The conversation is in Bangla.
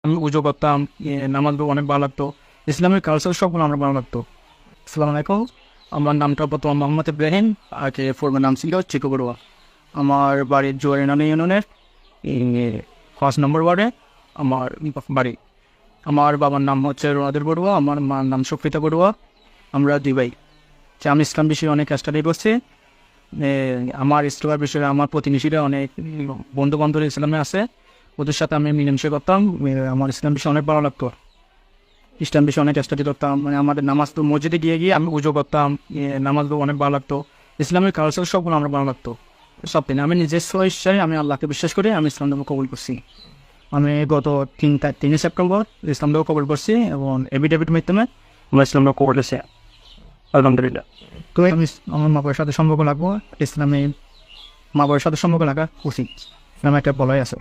আমি উজু করতাম, নামাজ অনেক ভালো লাগতো। ইসলামের কালচার সবগুলো আমার ভালো লাগতো। আসসালামু আলাইকুম, আমার নামটা বর্তমান মোহাম্মদ ইব্রাহিম, আগে পূর্বের নাম ছিল চিকু বড়ুয়া। আমার বাড়ি জোয়ারিনানি ইউনিয়নের 1 নম্বর ওয়ার্ডে আমার বাড়ি। আমার বাবার নাম হচ্ছে রোনাদের বড়ুয়া, আমার মার নাম সুপ্রিতা বড়ুয়া। আমরা দুই ভাই। আমি ইসলাম বিষয়ে অনেক স্টাডি করছি। আমার ইসলামের বিষয়ে আমার প্রতিনিধিরা অনেক বন্ধু বান্ধব ইসলামে আছে, ওদের সাথে আমি মিলেমিশে করতাম। আমার ইসলাম বিষয়ে অনেক ভালো লাগতো। ইসলাম বিষয়ে অনেক স্টাডি করতাম, মানে আমাদের নামাজ তো মসজিদে গিয়ে গিয়ে আমি উজু করতাম। নামাজ অনেক ভালো লাগতো। ইসলামের কালচার সবগুলো আমার ভালো লাগতো। সব দিন আমি নিজস্ব ইচ্ছায় আমি আল্লাহকে বিশ্বাস করে আমি ইসলাম ধর্ম কবুল করছি। আমি গত 3 সেপ্টেম্বর ইসলাম ধর্ম কবুল করছি এবং এভিডেভিট মাধ্যমে আমরা ইসলাম ধর্ম কবুল করছি, আলহামদুলিল্লাহ। তো আমি আমার মা বাবার সাথে সম্পর্ক লাগবো, ইসলামে মা বাবার সাথে সম্পর্ক লাগা উচিত, ইসলামে একটা বলাই আছে।